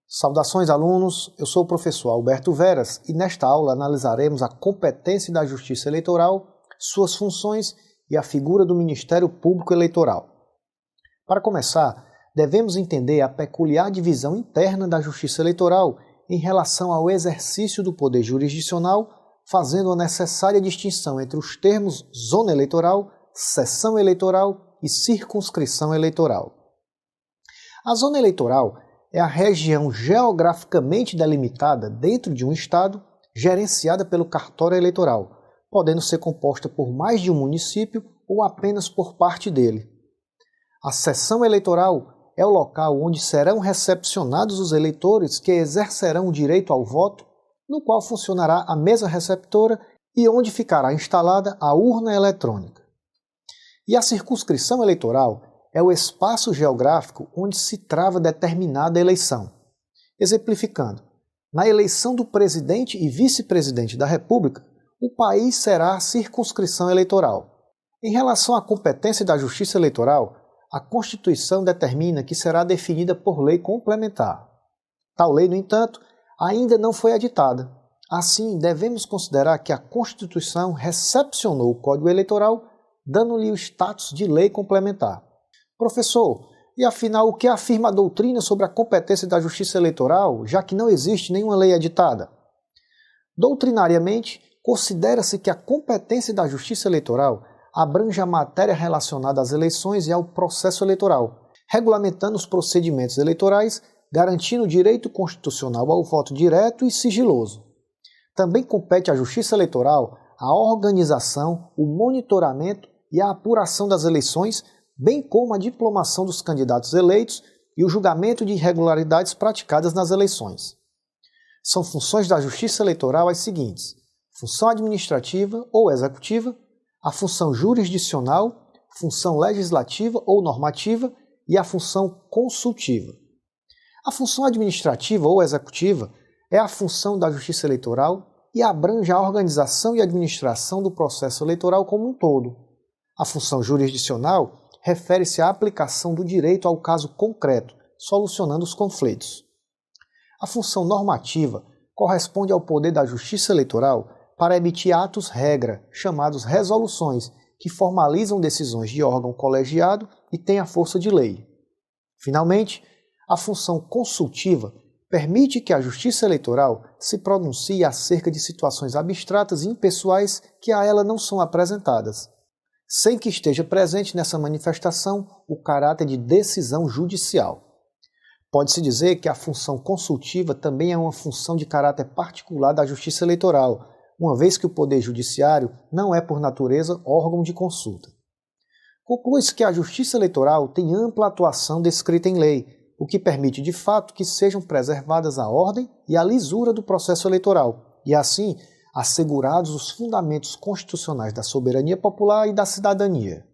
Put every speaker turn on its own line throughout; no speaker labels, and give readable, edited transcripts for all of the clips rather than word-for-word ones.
Saudações, alunos! Eu sou o professor Alberto Veras e nesta aula analisaremos a competência da Justiça Eleitoral, suas funções e a figura do Ministério Público Eleitoral. Para começar, devemos entender a peculiar divisão interna da Justiça Eleitoral em relação ao exercício do poder jurisdicional, fazendo a necessária distinção entre os termos zona eleitoral, seção eleitoral e circunscrição eleitoral. A zona eleitoral é a região geograficamente delimitada dentro de um estado, gerenciada pelo cartório eleitoral, podendo ser composta por mais de um município ou apenas por parte dele. A seção eleitoral é o local onde serão recepcionados os eleitores que exercerão o direito ao voto, no qual funcionará a mesa receptora e onde ficará instalada a urna eletrônica. E a circunscrição eleitoral é o espaço geográfico onde se trava determinada eleição. Exemplificando, na eleição do presidente e vice-presidente da República, o país será a circunscrição eleitoral. Em relação à competência da Justiça Eleitoral, a Constituição determina que será definida por lei complementar. Tal lei, no entanto, ainda não foi editada. Assim, devemos considerar que a Constituição recepcionou o Código Eleitoral, dando-lhe o status de lei complementar. Professor, e afinal o que afirma a doutrina sobre a competência da Justiça Eleitoral, já que não existe nenhuma lei editada? Doutrinariamente, considera-se que a competência da Justiça Eleitoral abrange a matéria relacionada às eleições e ao processo eleitoral, regulamentando os procedimentos eleitorais, garantindo o direito constitucional ao voto direto e sigiloso. Também compete à Justiça Eleitoral a organização, o monitoramento e a apuração das eleições, bem como a diplomação dos candidatos eleitos e o julgamento de irregularidades praticadas nas eleições. São funções da Justiça Eleitoral as seguintes: função administrativa ou executiva, a função jurisdicional, função legislativa ou normativa e a função consultiva. A função administrativa ou executiva é a função da Justiça Eleitoral e abrange a organização e administração do processo eleitoral como um todo. A função jurisdicional refere-se à aplicação do direito ao caso concreto, solucionando os conflitos. A função normativa corresponde ao poder da Justiça Eleitoral para emitir atos-regra, chamados resoluções, que formalizam decisões de órgão colegiado e têm a força de lei. Finalmente, a função consultiva permite que a Justiça Eleitoral se pronuncie acerca de situações abstratas e impessoais que a ela não são apresentadas, sem que esteja presente nessa manifestação o caráter de decisão judicial. Pode-se dizer que a função consultiva também é uma função de caráter particular da Justiça Eleitoral, uma vez que o Poder Judiciário não é, por natureza, órgão de consulta. Conclui-se que a Justiça Eleitoral tem ampla atuação descrita em lei, o que permite, de fato, que sejam preservadas a ordem e a lisura do processo eleitoral, e assim assegurados os fundamentos constitucionais da soberania popular e da cidadania.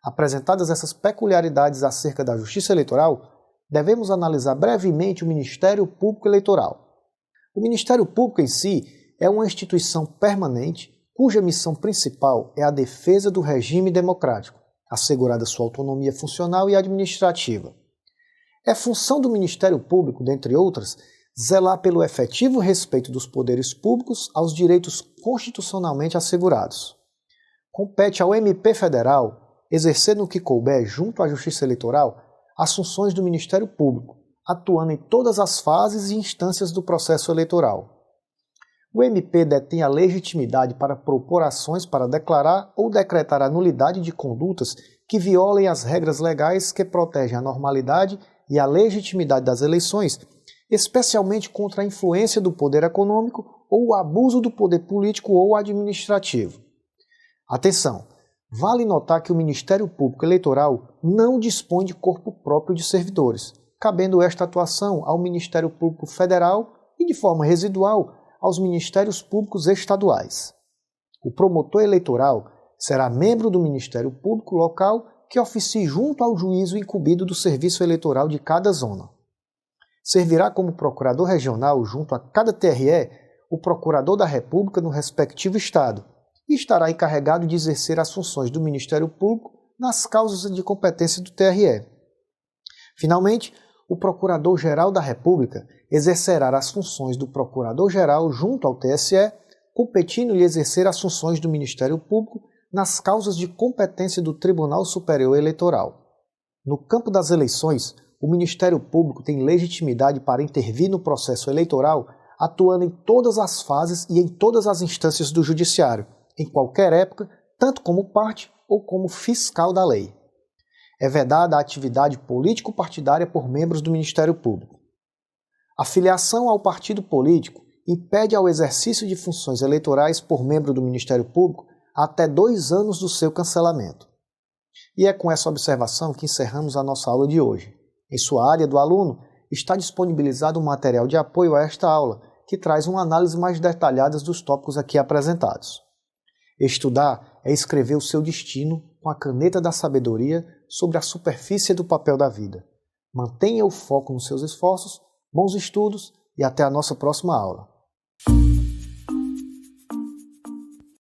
Apresentadas essas peculiaridades acerca da Justiça Eleitoral, devemos analisar brevemente o Ministério Público Eleitoral. O Ministério Público em si é uma instituição permanente cuja missão principal é a defesa do regime democrático, assegurada sua autonomia funcional e administrativa. É função do Ministério Público, dentre outras, zelar pelo efetivo respeito dos poderes públicos aos direitos constitucionalmente assegurados. Compete ao MP Federal exercer no que couber junto à Justiça Eleitoral as funções do Ministério Público, atuando em todas as fases e instâncias do processo eleitoral. O MP detém a legitimidade para propor ações para declarar ou decretar a nulidade de condutas que violem as regras legais que protegem a normalidade e a legitimidade das eleições, especialmente contra a influência do poder econômico ou o abuso do poder político ou administrativo. Atenção! Vale notar que o Ministério Público Eleitoral não dispõe de corpo próprio de servidores, cabendo esta atuação ao Ministério Público Federal e, de forma residual, aos Ministérios Públicos Estaduais. O promotor eleitoral será membro do Ministério Público local que oficie junto ao juízo incumbido do serviço eleitoral de cada zona. Servirá como procurador regional junto a cada TRE o procurador da República no respectivo estado e estará encarregado de exercer as funções do Ministério Público nas causas de competência do TRE. Finalmente, o Procurador-Geral da República exercerá as funções do Procurador-Geral junto ao TSE, competindo-lhe exercer as funções do Ministério Público nas causas de competência do Tribunal Superior Eleitoral. No campo das eleições, o Ministério Público tem legitimidade para intervir no processo eleitoral, atuando em todas as fases e em todas as instâncias do Judiciário, em qualquer época, tanto como parte ou como fiscal da lei. É vedada a atividade político-partidária por membros do Ministério Público. A filiação ao partido político impede ao exercício de funções eleitorais por membro do Ministério Público até 2 anos do seu cancelamento. E é com essa observação que encerramos a nossa aula de hoje. Em sua área do aluno, está disponibilizado um material de apoio a esta aula, que traz uma análise mais detalhada dos tópicos aqui apresentados. Estudar é escrever o seu destino com a caneta da sabedoria sobre a superfície do papel da vida. Mantenha o foco nos seus esforços, bons estudos e até a nossa próxima aula.